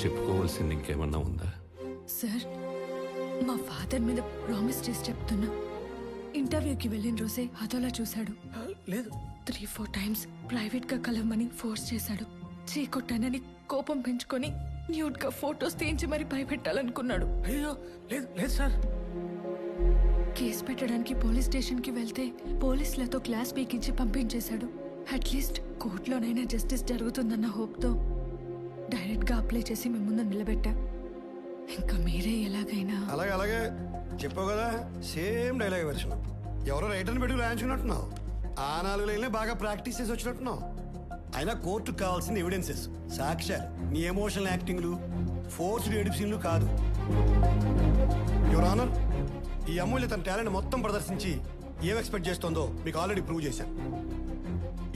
చెప్పుకోవాల్సింది ఇంకేమన్నా ఉందా? సార్, మా ఫాదర్ మీద ప్రామిస్ చేసి చెప్తున్నా. ఇంటర్వ్యూకి వెళ్ళిన రోజే అదోలా చూశాడు. లేదు, 3-4 టైమ్స్ ప్రైవేట్ గా కలవమని ఫోర్స్ చేశాడు. చీకొట్టానని కోపం పెంచుకొని న్యూడ్ గా ఫోటోస్ తీయించి మరి భయపెట్టాలనుకున్నాడు. అయ్యో లేదు లేదు సార్. కేసు పెట్టడానికి పోలీస్ స్టేషన్ కి వెళ్తే పోలీసులతో క్లాస్ పీకించి పంపించేశాడు. అట్లీస్ట్ కోర్టులోనైనా జస్టిస్ జరుగుతుందన్న హోప్తో డైరెక్ట్ గా అప్లై చేసి మీ ముందు నిలబెట్టా. ఇంకా మీరే ఎలాగైనా. అలాగే అలాగే చెప్పావు కదా, సేమ్ డైలాగ్ వెర్షన్. ఎవరో రైటర్ని పెట్టుకు రాయించుకున్నట్టున్నావు. ఆ 4 లైన్లే బాగా ప్రాక్టీస్ చేసి వచ్చినట్టున్నావు. అయినా కోర్టుకు కావాల్సిన ఎవిడెన్సెస్, సాక్ష్యాలు, నీ ఎమోషనల్ యాక్టింగ్లు, ఫోర్స్డ్ ఎడిషన్లు కాదు. యువర్ ఆనర్, ఈ అమూల్య తన టాలెంట్ మొత్తం ప్రదర్శించి ఏం ఎక్స్పెక్ట్ చేస్తుందో మీకు ఆల్రెడీ ప్రూవ్ చేశాను.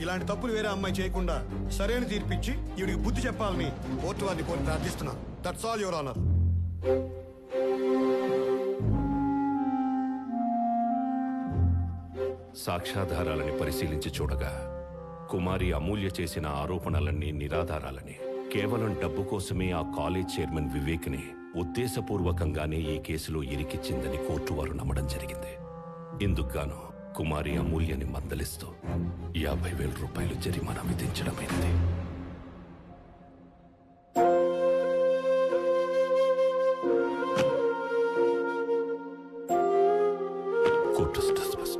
ఇలాంటి తప్పులు వేరే అమ్మాయి చేయకుండా సరైన తీర్పిచ్చి ఈవిడికి బుద్ధి చెప్పాలని కోర్టు వారిని కోరి ప్రార్థిస్తున్నాను. That's all your honour. సాక్ష్యాధారాలని పరిశీలించి చూడగా కుమారి అమూల్య చేసిన ఆరోపణలన్నీ నిరాధారాలని, కేవలం డబ్బు కోసమే ఆ కాలేజ్ చైర్మన్ వివేక్ని ఉద్దేశపూర్వకంగానే ఈ కేసులో ఇరికిచ్చిందని కోర్టు వారు నమ్మడం జరిగింది. ఇందుకుగాను కుమారి అమూల్యని మందలిస్తూ 50,000 రూపాయలు జరిమానా విధించడమైనది. Court dismissed.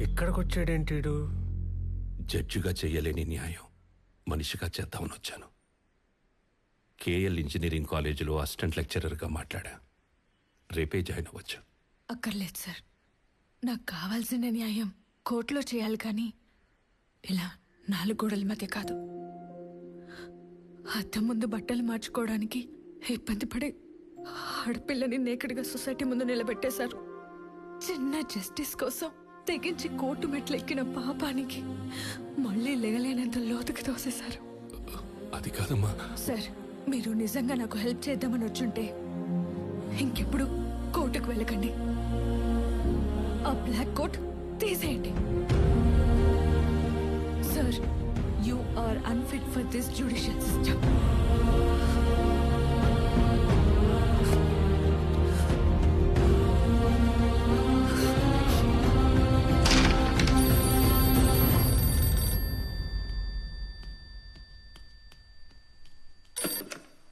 ఇక్కడికొచ్చాడేంటీడు? జడ్జిగా చేయలేని న్యాయం మనిషిగా చేద్దామని వచ్చాను. కేఎల్ ఇంజనీరింగ్ కాలేజీలో అసిస్టెంట్ లెక్చరర్గా మాట్లాడా. రేపే జాయిన్ అవ్వచ్చు. అక్కర్లేదు సార్, నాకు కావాల్సిన న్యాయం కోర్టులో చేయాలి, కానీ ఇలా 4 గోడల మధ్య కాదు. అద్దం ముందు బట్టలు మార్చుకోవడానికి ఇబ్బంది పడే ఆడపిల్లని నేకడిగా సొసైటీ ముందు నిలబెట్టేశారు. చిన్న జస్టిస్ కోసం తెగించి కోర్టు మెట్లు ఎక్కిన పాపానికి మళ్ళీ లెగలేనంత లోతుకి తోసేశారు. అది కాదమ్మా. సార్, మీరు నిజంగా నాకు హెల్ప్ చేద్దామని వచ్చుంటే ఇంకెప్పుడు కోర్టుకు వెళ్ళకండి. ఆ బ్లాక్ కోట్ తీసేయండి. Sir, you are unfit for this judicial system.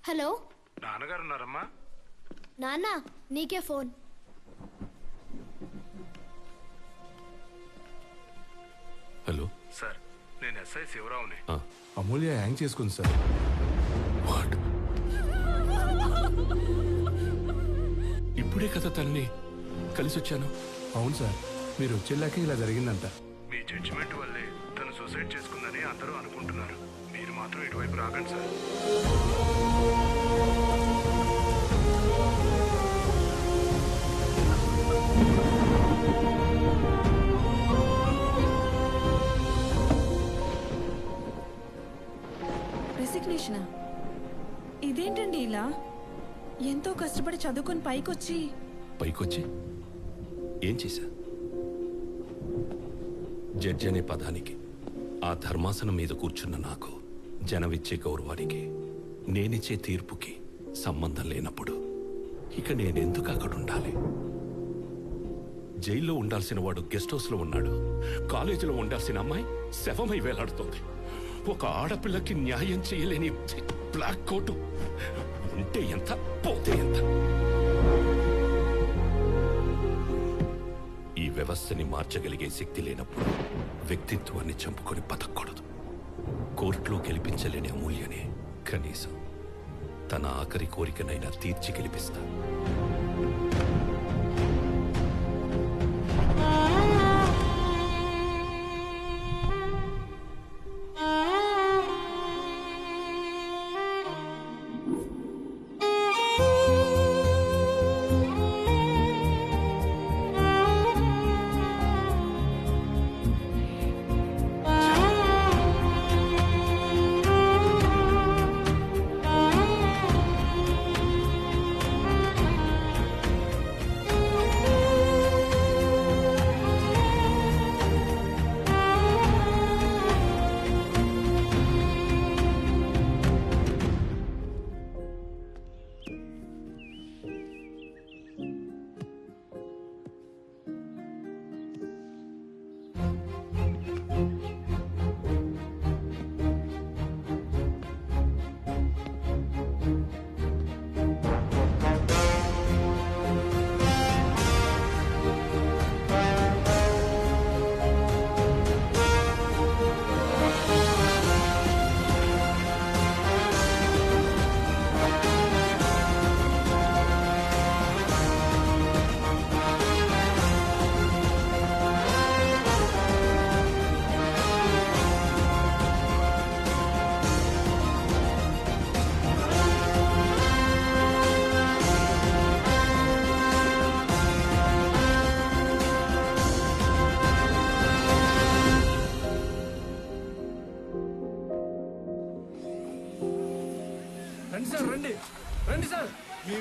Hello, నాన్నగారు ఉన్నారమ్మా? నాన్న నీకే ఫోన్. హలో సార్, నేను ఎస్ఐ శివరావుని. అమూల్య హ్యాంగ్ చేసుకుంది సార్. వాట్? ఇప్పుడే కదా తన్ని కలిసి వచ్చాను. అవును సార్, మీరు వచ్చేలాకే ఇలా జరిగిందంట. మీ జడ్జిమెంట్ వల్లే తను సూసైడ్ చేసుకుందని అందరూ అనుకుంటున్నారు. మీరు మాత్రం ఇటువైపు రాకండి సార్. రెసిగ్నేషనా? ఇదేంటండి ఇలా? ఎంతో కష్టపడి చదువుకొని పైకొచ్చి ఏం చేశా? జడ్జి అనే పదానికి, ఆ ధర్మాసనం మీద కూర్చున్న నాకు, జనమిచ్చే గౌరవానికి, నేనిచ్చే తీర్పుకి సంబంధం లేనప్పుడు ఇక నేనెందుకు అక్కడ ఉండాలి? జైల్లో ఉండాల్సిన వాడు గెస్ట్ హౌస్లో ఉన్నాడు. కాలేజీలో ఉండాల్సిన అమ్మాయి శవమై వేలాడుతోంది. ఒక ఆడపిల్లకి న్యాయం చేయలేని బ్లాక్ కోటు ఉంటే ఎంత, పోతే ఎంత? ఈ వ్యవస్థని మార్చగలిగే శక్తి లేనప్పుడు వ్యక్తిత్వాన్ని చంపుకొని బతకూడదు. కోర్టులో గెలిపించలేని అమూల్యనే కనీసం తన ఆఖరి కోరికనైనా తీర్చి గెలిపిస్తా.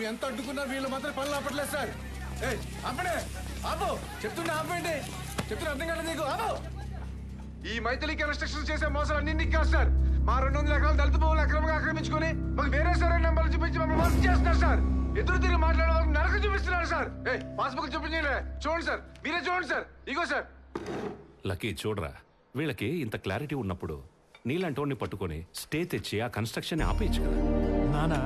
మేము ఎంత అడ్డుకున్నా వీళ్ళు మాత్రం పనులు ఆపట్లేదు సార్. ఆపడే, ఆపు, చెప్తున్నా ఆపండి, చెప్తున్నా అర్థం కాదు నీకు, ఆపు. ఈ మైథిలి కన్స్ట్రక్షన్ చేసే మోసాలు అన్ని కాదు సార్. మా 200 ఎకరాలు దళిత భూములు అక్రమంగా ఆక్రమించుకొని మాకు వేరే సరైన నెంబర్లు చూపించి మమ్మల్ని మోసం చేస్తున్నారు సార్. ఎదురు తిరిగి మాట్లాడే వాళ్ళకి నరకం చూపిస్తున్నారు సార్. పాస్బుక్ చూపించలే, చూడండి సార్, మీరే చూడండి సార్, ఇగో సార్. లక్కీ చూడరా, వీళ్ళకి ఇంత క్లారిటీ ఉన్నప్పుడు నీలాంటోడిని పట్టుకొని స్టే తెచ్చి ఆ కన్స్ట్రక్షన్ ఆపేయచ్చు కదా. నానా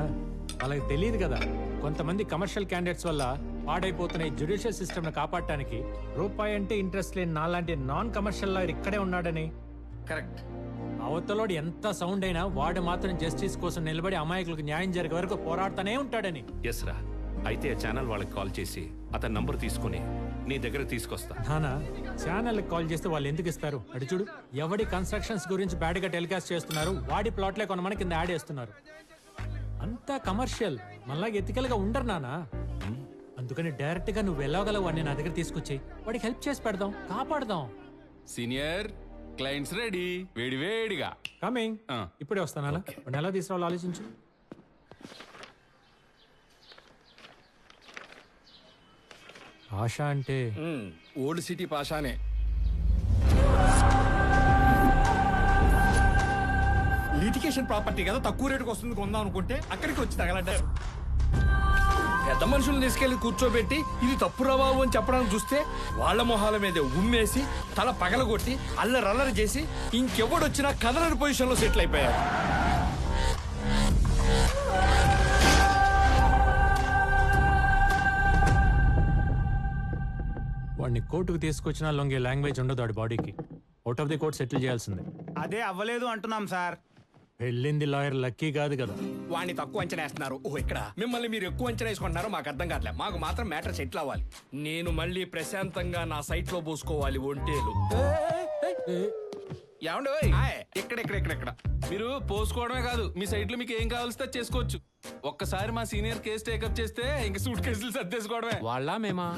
వాళ్ళకి తెలియదు కదా, కొంతమంది కమర్షియల్ క్యాండిడేట్స్ వల్ల పాడైపోతున్న ఈ జ్యుడిషియల్ సిస్టమ్ ని కాపాడటానికి రూపాయి అంటే ఇంట్రెస్ట్ లేని నాలాంటి నాన్ కమర్షియల్ లాయర్ ఇక్కడే ఉన్నాడని. కరెక్ట్. అవతలోడు ఎంత సౌండ్ అయినా వాడు మాత్రం జస్టిస్ కోసం నిలబడి అమాయకులకు న్యాయం జరిగే వరకు పోరాడుతూనే ఉంటాడని. ఎస్ రా, అయితే ఆ ఛానల్ వాళ్ళకి కాల్ చేసి అతని నంబర్ తీసుకుని నీ దగ్గర తీసుకొస్తా. నానా ఛానల్ కాల్ చేస్తే వాళ్ళు ఎందుకు ఇస్తారు? అటు చూడు, ఎవడి కన్స్ట్రక్షన్స్ గురించి బ్యాడ్ గా టెలికాస్ట్ చేస్తున్నారు వాడి ప్లాట్లే కొనమని కింద యాడ్ చేస్తున్నారు. అంతా కమర్షియల్, మళ్ళా ఎథికల్ గా ఉండరు నానా. అందుకని డైరెక్ట్ గా నువ్వు వెళ్ళగలవు వాడిని నా దగ్గర తీసుకొచ్చి వాడికి హెల్ప్ చేసి పెడదాం, కాపాడదాం. సీనియర్ క్లయింట్స్ రెడీ, వేడివేడిగా కమింగ్. ఇప్పుడే వస్తానా? వాడిని ఎలా తీసుకురావాలో ఆలోచించు. ఆశ అంటే ఓల్డ్ సిటీ పాషానే. లిటికేషన్ ప్రాపర్టీ కదా, తక్కువ రేటుకి వస్తుంది కొందాం అనుకుంటే అక్కడికి వచ్చి తగలంటారు. పెద్ద మనుషులను తీసుకెళ్లి కూర్చోబెట్టి ఇది తప్పురా బాబు అని చెప్పడానికి చూస్తే వాళ్ళ మొహాల మీద ఉమ్మేసి తల పగలగొట్టి అల్లరల్లరి చేసి ఇంకెవడొచ్చినా కదలని పొజిషన్ లో సెటిల్ అయిపోయారు. వాడిని కోర్టుకు తీసుకొచ్చినా లొంగే లాంగ్వేజ్ ఉండదు వాడి బాడీకి. Out of the court settle చేయాల్సిందే. అదే అవ్వలేదు అంటున్నాం సార్. వెళ్ళింది లాయర్ లక్కీ కాదు కదా. వాడిని తక్కువ అంచనా వేస్తున్నారు. ఓహో, ఇక్కడ మిమ్మల్ని మీరు ఎక్కువ అంచనా వేసుకుంటున్నారో మాకు అర్థం కావట్లేదు. మాకు మాత్రం మ్యాటర్ సెటిల్ అవ్వాలి. నేను మళ్ళీ ప్రశాంతంగా నా సైట్ లో పోసుకోవాలి ఒంటేలు. ఏమండి ఇక్కడ మీరు పోసుకోవడమే కాదు, మీ సైట్ లో మీకు ఏం కావాల్సి చేసుకోవచ్చు. ఒక్కసారి మా సీనియర్ కేసు టేకప్ చేస్తే ఇంక సూట్ కేసులు సర్దేసుకోవడమే. వాళ్ళ మేమా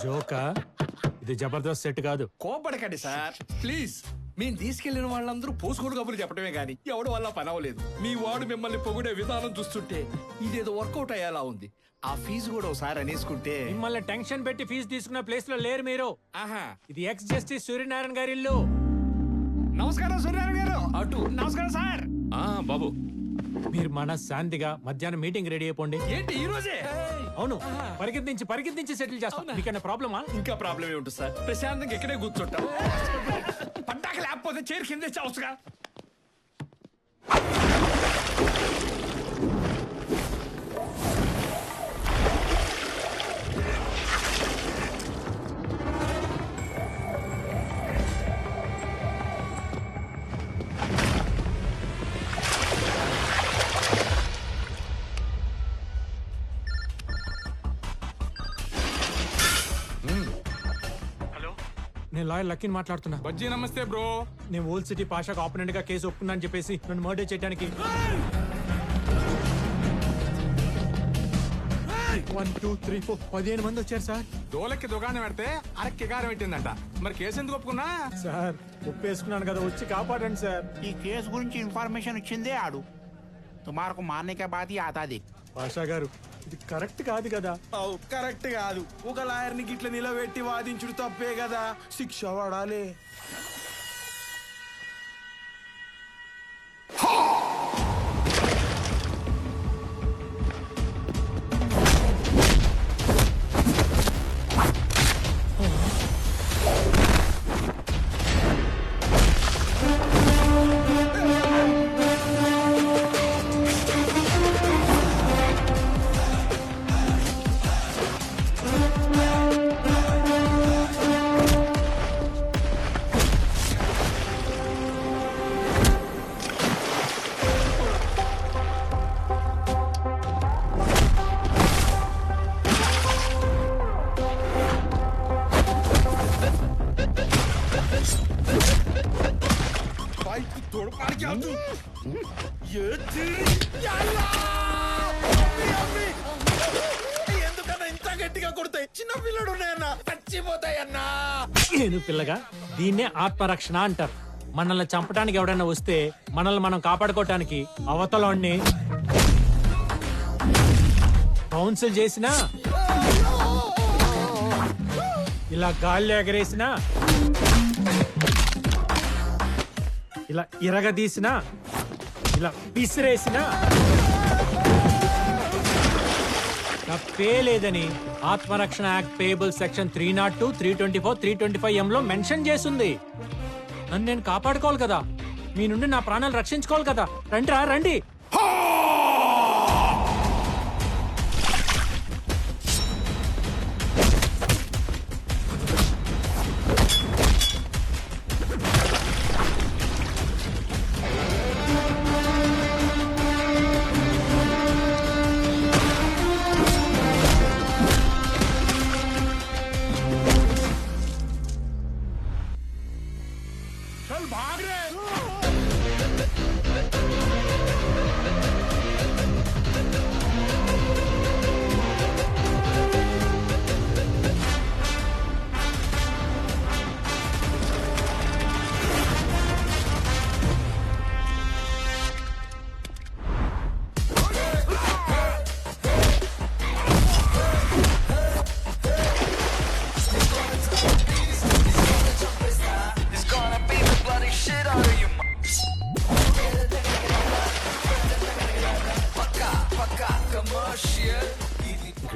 జోకా? ఇది జబర్దస్త్ సెట్ కాదు. కోపడకండి సార్ ప్లీజ్. మేము తీసుకెళ్లిన వాళ్ళందరూ పోసుకోడు కబుర్లు చెప్పడమే గానీ ఎవడు వల్ల పని అవ్వలేదు. మీ వాడు మిమ్మల్ని పొగిడే విధానం చూస్తుంటే ఇదేదో వర్కౌట్ అయ్యేలా ఉంది. ఆ ఫీజు కూడా ఒకసారి అనేసుకుంటే. మిమ్మల్ని టెన్షన్ పెట్టి ఫీజు తీసుకున్న ప్లేస్ లో లేరు మీరు. ఆహా, ఇది ఎక్స్ జస్టిస్ సూర్యనారాయణ గారి ఇల్లు. నమస్కారం సూర్యనారాయణ గారు. అటు నమస్కారం సార్. బాబు, మీరు మన శాంతిగా మధ్యాహ్నం మీటింగ్ రెడీ అయిపోండి. ఏంటి ఈ రోజే? అవును, పరిగెత్తించి సెటిల్ చేస్తాం. మీకన్నా ప్రాబ్లమా? ఇంకా ప్రాబ్లం ఏముంటుంది సార్, ప్రశాంతంగా ఇక్కడే కూర్చుంటాం. పట్టాక లేకపోతే చైర్ కింద చావుగా. నేను లాయర్ లక్కీని మాట్లాడుతున్నా. బజ్జీ నమస్తే బ్రో. నేను ఓల్డ్ సిటీ పాషాకు ఆపోనెంట్ గా కేసు ఒప్పుకున్నా అని చెప్పేసి నన్ను మర్డర్ చేయడానికి 1, 2, 3, 4 15 మంది వచ్చారు సార్. దోలకి దుకాణం పెడితే అరక్కి కారం పెట్టిందంట. మరి కేసు ఎందుకు ఒప్పుకున్నా? సార్ ఒప్పేసుకున్నాను కదా, వచ్చి కాపాడండి సార్. ఈ కేసు గురించి ఇన్ఫర్మేషన్ ఇచ్చిందే ఆడు. తుమారకు మారనే బాధ ఆతాది. పాషా గారు, ఇది కరెక్ట్ కాదు కదా. కరెక్ట్ కాదు. ఒక లాయర్ని గిట్ల నిలబెట్టి వాదించుడు తప్పే కదా, శిక్ష పడాలి. ఎందుకన్నా ఇంత గట్టిగా కొడతాయి? చిన్న పిల్లడు ఉన్నాయన్నా, చచ్చిపోతాయన్నా. నేను పిల్లగా దీన్నే ఆత్మరక్షణ అంటారు. మనల్ని చంపడానికి ఎవడైనా వస్తే మనల్ని మనం కాపాడుకోవటానికి అవతలోని కౌన్సిల్ చేసినా, ఇలా గాల్లో ఎగరేసినా, ఇలా ఇరగదీసినా, ఇలా విసిరేసినా తప్పే లేదని ఆత్మరక్షణ యాక్ట్ పేబుల్ సెక్షన్ 302, 324, 325 లో మెన్షన్ చేసింది. నన్ను నేను కాపాడుకోవాలి కదా, మీ నుండి నా ప్రాణాలు రక్షించుకోవాలి కదా. రండిరా రండి.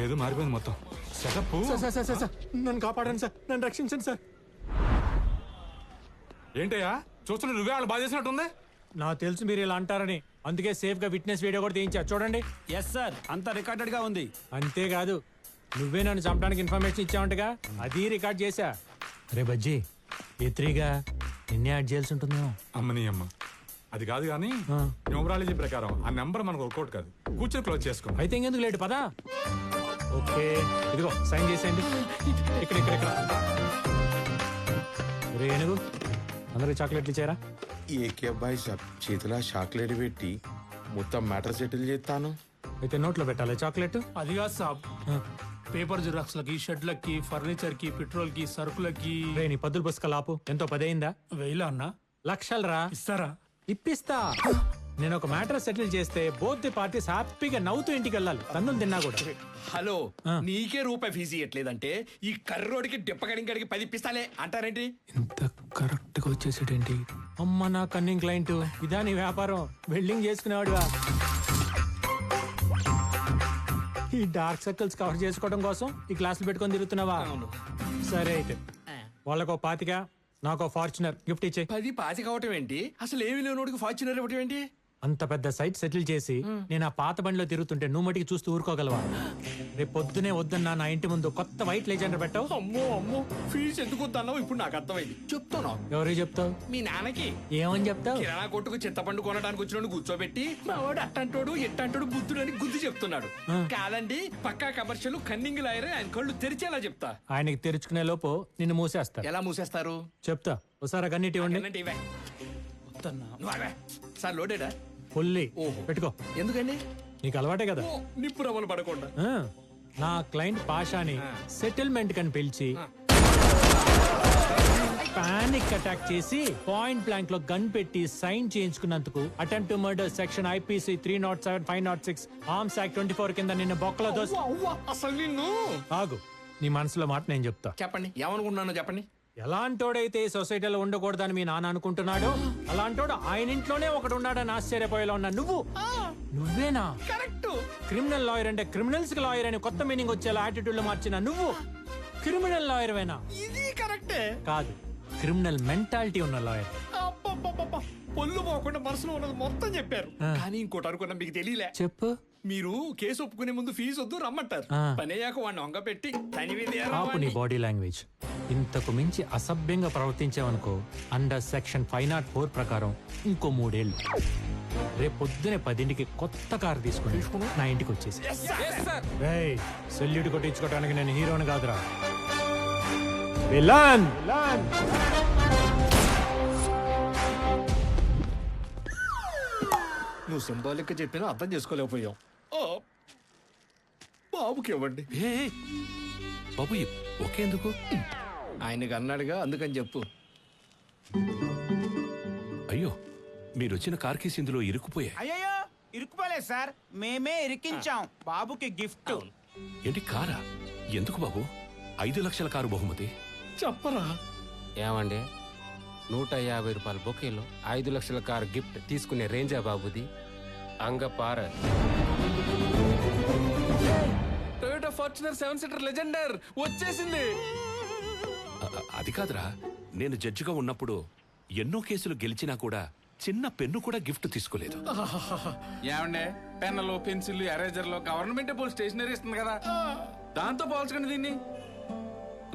ఏదో మారిపోయింది మొత్తం సెటప్. సార్ నన్ను కాపాడండి సార్, నన్ను రక్షించండి సార్. ఏంటయ్యా చూస్తున్నా నువ్వే వాళ్ళు బాధ చేసినట్టుంది. నాకు తెలుసు మీరు ఇలా అంటారని, అందుకే సేఫ్ గా విట్నెస్ వీడియో కూడా తీయించా, చూడండి. ఎస్ సార్, అంతా రికార్డెడ్ గా ఉంది. అంతేకాదు నువ్వే నన్ను చంపడానికి ఇన్ఫర్మేషన్ ఇచ్చావంటగా, అది రికార్డ్ చేశా. రే బజ్జీ, ఎత్రీగా నిన్నే యాడ్ చేయాల్సి ఉంటుందేమో. అమ్మని అమ్మ అది కాదు కానీ న్యూమరాలజీ ప్రకారం ఆ నెంబర్ మనకు వర్కౌట్ కాదు. కూర్చొని క్లోజ్ చేసుకో. అయితే ఇంకెందుకు లేట్ పదా. ఓకే ఇదిగో సైన్ చేసేయండి. ఇక్కడ ఇక్కడ ఇక్కడ. రే ఏనుగు, అందరికి చాక్లెట్లు ఇచ్చారా? ఏకే అబ్బాయి చేతిలో చాక్లెట్ పెట్టి మొత్తం మ్యాటర్ సెటిల్ చేస్తాను. అయితే నోట్లో పెట్టాలి చాక్లెట్. అది కాదు సాబ్, పేపర్ జిరాక్స్ లకి, షెడ్లకి, ఫర్నిచర్ కి, పెట్రోల్ కి, సరుకులకి. రే నీ పద్దులు పుస్తకాలు ఆపు. ఎంతో 10 అయిందా? 1000 అన్నా? లక్షలు రా. ఇస్తారా? ఇప్పిస్తా. నేను ఒక మ్యాటర్ సెటిల్ చేస్తే బోత్ ది పార్టీస్ హ్యాపీగా నవ్వుతూ ఇంటికి వెళ్ళాలి, తన్నులు తిన్నా కూడా. హలో, నీకే రూపాయి ఫీజు ఇవ్వట్లేదంటే ఈ కర్రోడికి డిప్పకడికి 10 ఇప్పిస్తాలే అంటారేంటి? ఇంత కరెక్ట్ గా వచ్చేసేటేంటి? అమ్మ నా కన్నింగ్ క్లయింట్, ఇదా నీ వ్యాపారం? వెల్డింగ్ చేసుకునేవాడుగా. ఈ డార్క్ సర్కిల్స్ కవర్ చేసుకోవడం కోసం ఈ క్లాసులు పెట్టుకొని తిరుగుతున్నావా? సరే అయితే వాళ్ళకో 25, నాకో ఫార్చునర్ గిఫ్ట్ ఇచ్చే. 10 పాతి కావటం ఏంటి? అసలు ఏమి లేనోడికి ఫార్చునర్ ఇవ్వటం ఏంటి? అంత పెద్ద సైట్ సెటిల్ చేసి నేను ఆ పాత బండిలో తిరుగుతుంటే నువ్వు మటుకి చూస్తూ ఊరుకోగలవా? రేపు పొద్దునే వద్దన్నా నా ఇంటి ముందు కొత్త వైట్ లెజెండర్ పెట్టావు. అమ్మో అమ్మో, ఫీజు ఎందుకు వద్దన్నావు ఇప్పుడు నాకు అర్థమైంది. చెప్తాను. ఎవరికి చెప్తావు? మీ నాన్నకి. ఏమని చెప్తావు? కిరాణా కొట్టుకు చింతపండు కొనడానికి వచ్చిన కూర్చోబెట్టి మా వాడు అట్టంటోడు ఎట్టంటోడు బుద్ధుడు అని గుద్దు చెప్తున్నాడు. కాదండి, పక్కా కమర్షియల్ కన్నింగ్ లాయరే, ఆయన కళ్ళు తెరిచేలా చెప్తా. ఆయనకి తెరుచుకునే లోపు నిన్ను మూసేస్తా. ఎలా మూసేస్తారు చెప్తా. ఒకసారి గన్నిటి ఇవ్వండి. సార్ లోడేడా? ఫుల్లీ. పెట్టుకో. ఎందుకండి? నీకు అలవాటే కదా. నిప్పు రవ్వలు పడకుండా. నా క్లయింట్ పాషాని సెటిల్మెంట్ కని పిలిచి పానిక్ అటాక్ చేసి పాయింట్ బ్లాంక్ లో గన్ పెట్టి సైన్ చేయించుకున్నందుకు attempt to murder section IPC 307, 506, arms act 24 కింద నిన్న బొక్కలో దోసి. అసలు నిన్ను. ఆగు, నీ మనసులో మాట నేను చెప్తా. చెప్పండి, ఏమనుకుంటున్నానో చెప్పండి. ఎలాంటోడైతే సొసైటీలో ఉండకూడదని మీ నాన్న అనుకుంటున్నాడు, అలాంటోడు ఆయన ఇంట్లోనే ఒకడు ఉన్నాడని ఆశ్చర్యపోయేలా ఉన్నా నువ్వేనా? కరెక్ట్. క్రిమినల్ లాయర్ అంటే క్రిమినల్స్ కి లాయర్ అని కొత్త మీనింగ్ వచ్చేలా యాటిట్యూడ్ లో మార్చిన నువ్వు క్రిమినల్ లాయర్ వేనా? ఇది కరెక్టే. కాదు, క్రిమినల్ మెంటాలిటీ ఉన్న లాయర్. పొల్లు పోకుండా మనసులో ఉన్నది మొత్తం చెప్పారు. కానీ ఇంకోటి అనుకున్నా, మీకు తెలియలే. చెప్పు. మీరు కేసు ఒప్పుకునే ముందు ఫీజు వద్దు రమ్మంటారు. పని అయ్యాక వాడిని వంగ పెట్టి ఆపు నీ బాడీ లాంగ్వేజ్. ఇంతకు మించి అసభ్యంగా ప్రవర్తించావనుకో అండర్ సెక్షన్ 504 ప్రకారం ఇంకో 3 ఏళ్ళు. రేపు పొద్దునే 10ంటికి కొత్త కారు తీసుకుని నా ఇంటికి వచ్చేసి. సెల్యూట్ కొట్టించుకోవడానికి నేను హీరోని కాదురా, విలన్. నువ్వు సింబాలిక్ గా చెప్పినా అర్థం చేసుకోలేకపోయాం. బాబుకి ఇవ్వండి. బాబు ఒకేందుకు? ఆయనకి అన్నాడుగా, అందుకని చెప్పు. అయ్యో, మీరొచ్చిన కార్ కేసు ఇందులో ఇరుక్కుపోయా. అయ్యో ఇరుక్కుపోలేదు సార్, మేమే ఇరికించాం బాబుకి గిఫ్ట్. ఏంటి కారా? ఎందుకు బాబు? 5 లక్షల కారు బహుమతి చెప్పరా? ఏమండి 150 రూపాయల బొకేలో 5 లక్షల కారు గిఫ్ట్ తీసుకునే రేంజా బాబుది? అంగపార. టొయోటా ఫార్చునర్ 7 సీటర్ లెజెండర్ వచ్చేసింది. అది కాదురా, నేను జడ్జిగా ఉన్నప్పుడు ఎన్నో కేసులు గెలిచినా కూడా చిన్న పెన్ను కూడా గిఫ్ట్ తీసుకోలేదు. ఏమండే పెన్నులు పెన్సిల్ ఎరేజర్లు గవర్నమెంట్ పోల్ స్టేషనరీ ఇస్తుంది కదా, దాంతో పోల్చకండి దీన్ని.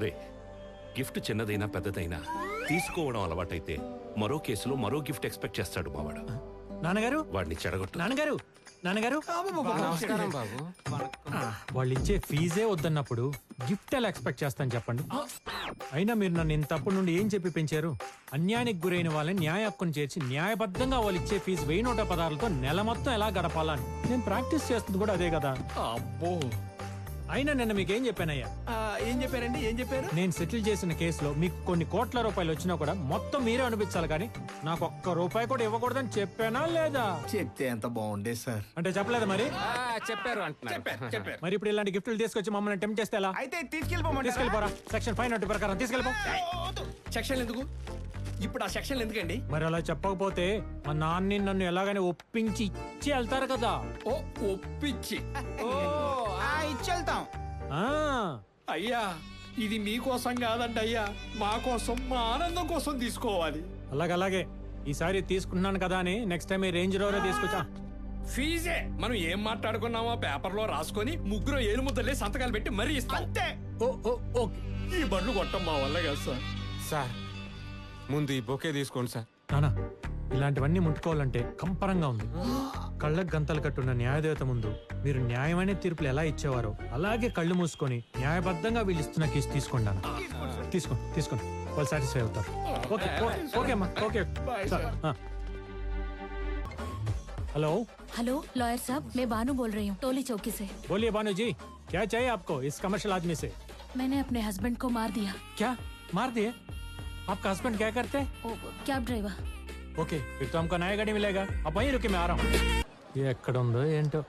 రే, గిఫ్ట్ చిన్నదైనా పెద్దదైనా తీసుకోవడం అలవాటైతే మరో కేసులో మరో గిఫ్ట్ ఎక్స్పెక్ట్ చేస్తాడు మావాడు. నాన్నగారు, వాడిని చెడగొట్టు. నాన్నగారు, నాన్నగారు, నమస్కారం బాబు. వాళ్ళు ఇచ్చే ఫీజే వద్దన్నప్పుడు గిఫ్ట్ ఎలా ఎక్స్పెక్ట్ చేస్తాను చెప్పండి? అయినా మీరు నన్ను ఇంతప్పటి నుండి ఏం చెప్పి పెంచారు? అన్యాయానికి గురైన వాళ్ళని న్యాయ హక్కును చేర్చి న్యాయబద్ధంగా వాళ్ళు ఇచ్చే ఫీజు 1116తో నెల మొత్తం ఎలా గడపాలని నేను ప్రాక్టీస్ చేస్తుంది కూడా అదే కదా. అబ్బో, అయినా నిన్న మీకేం చెప్పానయ్యా? ఏం చెప్పారండి? ఏం చెప్పారు? నేను సెటిల్ చేసిన కేసులో మీకు కొన్ని కోట్ల రూపాయలు వచ్చినా కూడా మొత్తం మీరే అనిపించాలి, కానీ నాకు ఒక్క రూపాయి కూడా ఇవ్వకూడదని చెప్పానా లేదా? చెప్తే ఎంత బాగుండే సార్. అంటే చెప్పలేదా మరి? చెప్పారు అంటున్నారు. మరి ఇప్పుడు ఇలాంటి గిఫ్ట్లు తీసుకొచ్చి మమ్మల్ని టెంప్ట్ చేస్తే ఎలా? అయితే తీసుకెళ్ళిపోమంటారా? తీసుకెళ్ళిపోరా. సెక్షన్ 590 ప్రకారం తీసుకెళ్ళిపో. సెక్షన్ ఎందుకు ఇప్పుడు? ఆ సెక్షన్ ఎందుకండి? మరి అలా చెప్పకపోతే మా నాన్ని నన్ను ఎలాగైనా ఒప్పించి ఇచ్చి వెళ్తారు కదా. ఓ, ఒప్పించి. ఇచ్చెళ్తాం. ఆ అయ్యా, ఇది మీకోసం కాదండి అయ్యా, మా కోసం, మా ఆనందం కోసం తీసుకోవాలి. అలాగే ఈసారి తీసుకుంటున్నాను కదా అని నెక్స్ట్ టైం ఈ రేంజ్ రోవర్ తీసుకొచ్చా. ఫీజే మనం ఏం మాట్లాడుకున్నామో పేపర్లో రాసుకొని ముగ్గురు ఏలు ముద్దలే సంతకాలు పెట్టి మరీ ఇస్తాం. అంతే. ఓకే, ఈ బండ్లు కొట్టం మా వల్ల కాదు సార్. సార్ ముందు ఈ బొకే తీసుకోండి సార్. నానా, ఇలాంటివన్నీ ముట్టుకోవాలంటే కంపరంగా ఉంది. కళ్ళకు గంతలు కట్టున్న న్యాయదేవత ముందు మీరు న్యాయమైన తీర్పులు ఎలా ఇచ్చేవారో అలాగే కళ్ళు మూసుకొని న్యాయబద్ధంగా వీళ్ళు ఇస్తున్న కేసు తీసుకున్నాను. తీసుకోండి, వాళ్ళు సాటిస్ఫై అవుతారు. ఓకే అమ్మా, ఓకే. हेलो हेलो लॉयर साहब, मैं बानू बोल रही हूँ टोली चौकी से। बोलिए बानू जी, क्या चाहिए आपको इस कमर्शियल आदमी से? मैंने अपने हस्बैंड को मार दिया। क्या मार दिए? आपका हस्बैंड क्या करते हैं? Cab driver. ओके, फिर तो हमको नया गाड़ी मिलेगा. अब वहीं रुके, मैं आ रहा हूँ. ये ఎక్కడ ఉందో ఏంటో.